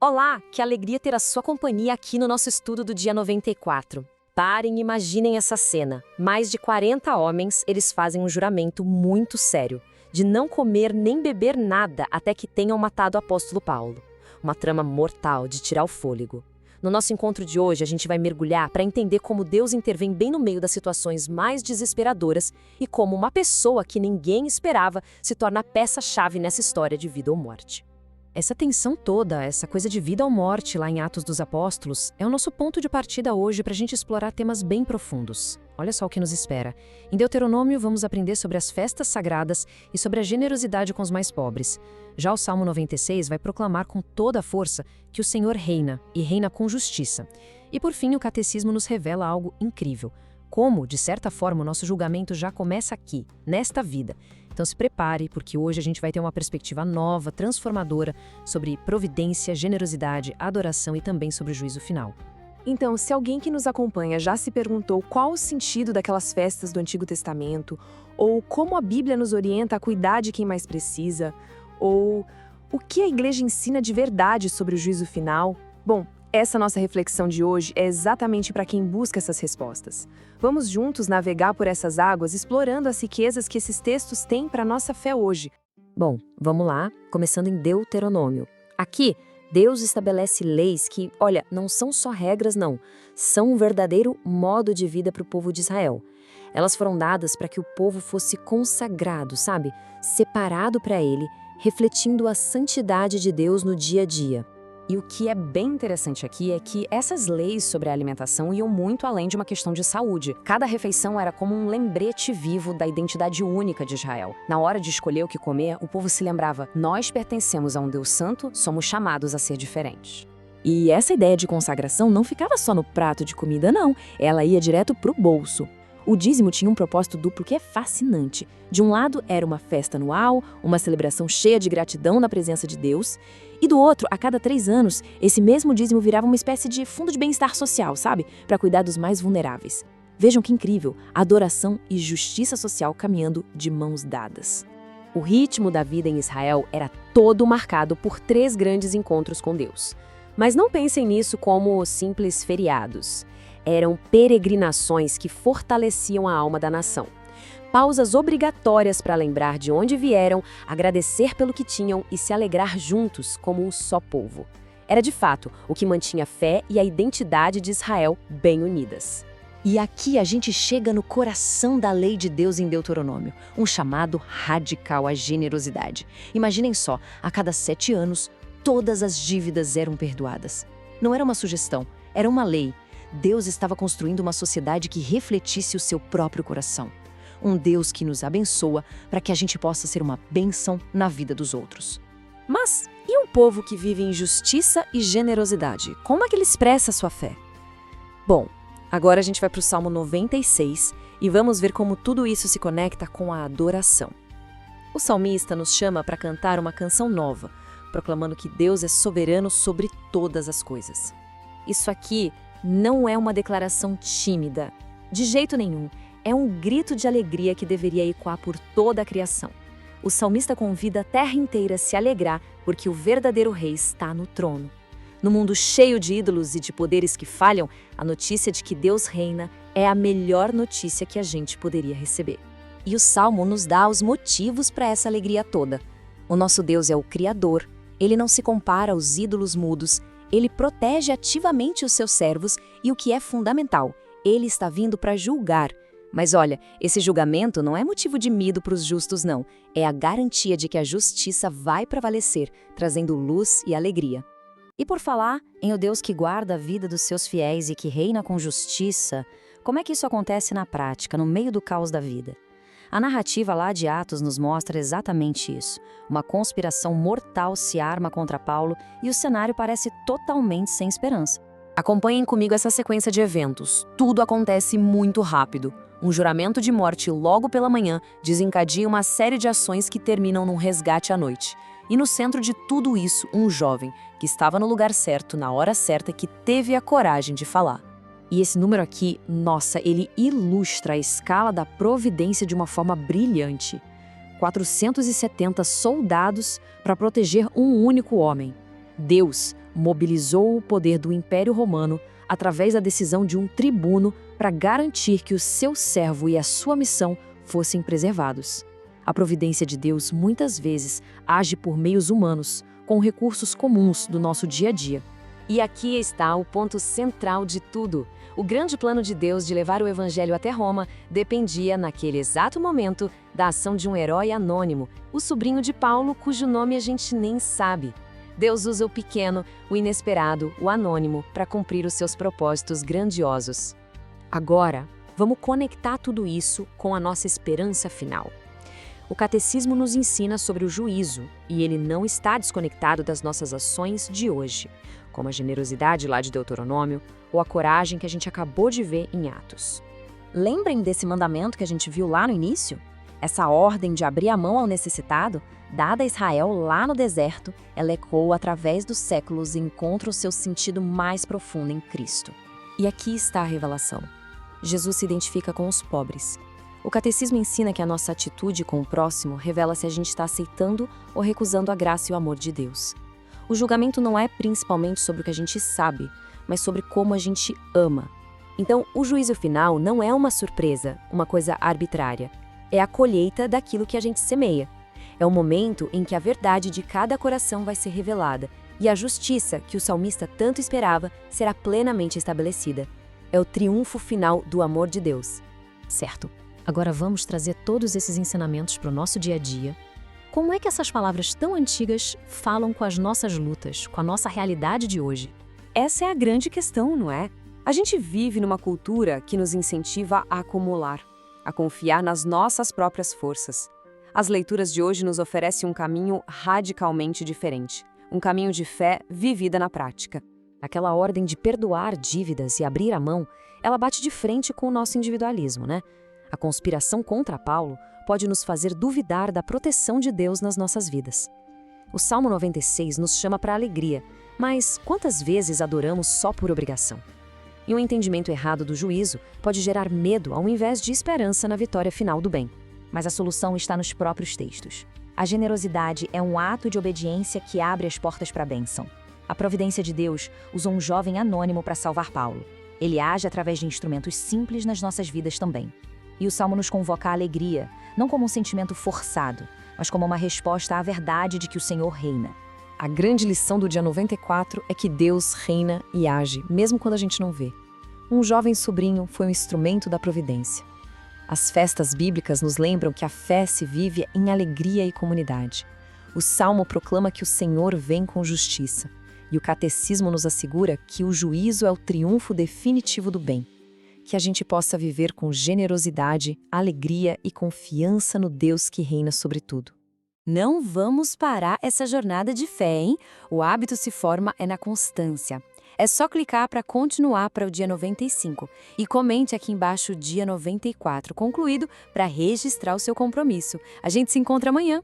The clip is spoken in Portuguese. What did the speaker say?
Olá, que alegria ter a sua companhia aqui no nosso estudo do dia 94. Parem e imaginem essa cena. Mais de 40 homens, eles fazem um juramento muito sério, de não comer nem beber nada até que tenham matado o apóstolo Paulo. Uma trama mortal de tirar o fôlego. No nosso encontro de hoje, a gente vai mergulhar para entender como Deus intervém bem no meio das situações mais desesperadoras e como uma pessoa que ninguém esperava se torna a peça-chave nessa história de vida ou morte. Essa tensão toda, essa coisa de vida ou morte lá em Atos dos Apóstolos, é o nosso ponto de partida hoje para a gente explorar temas bem profundos. Olha só o que nos espera. Em Deuteronômio, vamos aprender sobre as festas sagradas e sobre a generosidade com os mais pobres. Já o Salmo 96 vai proclamar com toda a força que o Senhor reina, e reina com justiça. E por fim, o Catecismo nos revela algo incrível. Como, de certa forma, o nosso julgamento já começa aqui, nesta vida. Então se prepare, porque hoje a gente vai ter uma perspectiva nova, transformadora, sobre providência, generosidade, adoração e também sobre o juízo final. Então, se alguém que nos acompanha já se perguntou qual o sentido daquelas festas do Antigo Testamento, ou como a Bíblia nos orienta a cuidar de quem mais precisa, ou o que a Igreja ensina de verdade sobre o juízo final, bom, essa nossa reflexão de hoje é exatamente para quem busca essas respostas. Vamos juntos navegar por essas águas, explorando as riquezas que esses textos têm para a nossa fé hoje. Bom, vamos lá, começando em Deuteronômio. Aqui, Deus estabelece leis que, olha, não são só regras não, são um verdadeiro modo de vida para o povo de Israel. Elas foram dadas para que o povo fosse consagrado, sabe? Separado para ele, refletindo a santidade de Deus no dia a dia. E o que é bem interessante aqui é que essas leis sobre a alimentação iam muito além de uma questão de saúde. Cada refeição era como um lembrete vivo da identidade única de Israel. Na hora de escolher o que comer, o povo se lembrava: nós pertencemos a um Deus santo, somos chamados a ser diferentes. E essa ideia de consagração não ficava só no prato de comida, não. Ela ia direto pro bolso. O dízimo tinha um propósito duplo que é fascinante. De um lado, era uma festa anual, uma celebração cheia de gratidão na presença de Deus. E do outro, a cada 3 anos, esse mesmo dízimo virava uma espécie de fundo de bem-estar social, sabe? Para cuidar dos mais vulneráveis. Vejam que incrível, adoração e justiça social caminhando de mãos dadas. O ritmo da vida em Israel era todo marcado por 3 grandes encontros com Deus. Mas não pensem nisso como simples feriados. Eram peregrinações que fortaleciam a alma da nação. Pausas obrigatórias para lembrar de onde vieram, agradecer pelo que tinham e se alegrar juntos como um só povo. Era de fato o que mantinha a fé e a identidade de Israel bem unidas. E aqui a gente chega no coração da lei de Deus em Deuteronômio, um chamado radical à generosidade. Imaginem só, a cada 7 anos, todas as dívidas eram perdoadas. Não era uma sugestão, era uma lei. Deus estava construindo uma sociedade que refletisse o seu próprio coração. Um Deus que nos abençoa para que a gente possa ser uma bênção na vida dos outros. Mas e um povo que vive em justiça e generosidade? Como é que ele expressa a sua fé? Bom, agora a gente vai para o Salmo 96 e vamos ver como tudo isso se conecta com a adoração. O salmista nos chama para cantar uma canção nova, proclamando que Deus é soberano sobre todas as coisas. Isso aqui não é uma declaração tímida, de jeito nenhum. É um grito de alegria que deveria ecoar por toda a criação. O salmista convida a terra inteira a se alegrar porque o verdadeiro rei está no trono. No mundo cheio de ídolos e de poderes que falham, a notícia de que Deus reina é a melhor notícia que a gente poderia receber. E o Salmo nos dá os motivos para essa alegria toda. O nosso Deus é o Criador, ele não se compara aos ídolos mudos, ele protege ativamente os seus servos e o que é fundamental, ele está vindo para julgar. Mas olha, esse julgamento não é motivo de medo para os justos não, é a garantia de que a justiça vai prevalecer, trazendo luz e alegria. E por falar em o Deus que guarda a vida dos seus fiéis e que reina com justiça, como é que isso acontece na prática, no meio do caos da vida? A narrativa lá de Atos nos mostra exatamente isso. Uma conspiração mortal se arma contra Paulo e o cenário parece totalmente sem esperança. Acompanhem comigo essa sequência de eventos. Tudo acontece muito rápido. Um juramento de morte logo pela manhã desencadeia uma série de ações que terminam num resgate à noite. E no centro de tudo isso, um jovem que estava no lugar certo, na hora certa, que teve a coragem de falar. E esse número aqui, nossa, ele ilustra a escala da providência de uma forma brilhante. 470 soldados para proteger um único homem. Deus, mobilizou o poder do Império Romano através da decisão de um tribuno para garantir que o seu servo e a sua missão fossem preservados. A providência de Deus muitas vezes age por meios humanos, com recursos comuns do nosso dia a dia. E aqui está o ponto central de tudo. O grande plano de Deus de levar o evangelho até Roma dependia, naquele exato momento, da ação de um herói anônimo, o sobrinho de Paulo, cujo nome a gente nem sabe. Deus usa o pequeno, o inesperado, o anônimo, para cumprir os seus propósitos grandiosos. Agora, vamos conectar tudo isso com a nossa esperança final. O catecismo nos ensina sobre o juízo, e ele não está desconectado das nossas ações de hoje, como a generosidade lá de Deuteronômio ou a coragem que a gente acabou de ver em Atos. Lembrem desse mandamento que a gente viu lá no início? Essa ordem de abrir a mão ao necessitado, dada a Israel lá no deserto, ela ecoa através dos séculos e encontra o seu sentido mais profundo em Cristo. E aqui está a revelação. Jesus se identifica com os pobres. O catecismo ensina que a nossa atitude com o próximo revela se a gente está aceitando ou recusando a graça e o amor de Deus. O julgamento não é principalmente sobre o que a gente sabe, mas sobre como a gente ama. Então, o juízo final não é uma surpresa, uma coisa arbitrária. É a colheita daquilo que a gente semeia. É o momento em que a verdade de cada coração vai ser revelada e a justiça que o salmista tanto esperava será plenamente estabelecida. É o triunfo final do amor de Deus. Certo. Agora vamos trazer todos esses ensinamentos para o nosso dia a dia. Como é que essas palavras tão antigas falam com as nossas lutas, com a nossa realidade de hoje? Essa é a grande questão, não é? A gente vive numa cultura que nos incentiva a acumular, a confiar nas nossas próprias forças. As leituras de hoje nos oferecem um caminho radicalmente diferente, um caminho de fé vivida na prática. Aquela ordem de perdoar dívidas e abrir a mão, ela bate de frente com o nosso individualismo, né? A conspiração contra Paulo pode nos fazer duvidar da proteção de Deus nas nossas vidas. O Salmo 96 nos chama para a alegria, mas quantas vezes adoramos só por obrigação? E um entendimento errado do juízo pode gerar medo ao invés de esperança na vitória final do bem. Mas a solução está nos próprios textos. A generosidade é um ato de obediência que abre as portas para a bênção. A providência de Deus usou um jovem anônimo para salvar Paulo. Ele age através de instrumentos simples nas nossas vidas também. E o Salmo nos convoca à alegria, não como um sentimento forçado, mas como uma resposta à verdade de que o Senhor reina. A grande lição do dia 94 é que Deus reina e age, mesmo quando a gente não vê. Um jovem sobrinho foi um instrumento da providência. As festas bíblicas nos lembram que a fé se vive em alegria e comunidade. O Salmo proclama que o Senhor vem com justiça. E o catecismo nos assegura que o juízo é o triunfo definitivo do bem. Que a gente possa viver com generosidade, alegria e confiança no Deus que reina sobre tudo. Não vamos parar essa jornada de fé, hein? O hábito se forma na constância. É só clicar para continuar para o dia 95 e comente aqui embaixo o dia 94 concluído para registrar o seu compromisso. A gente se encontra amanhã.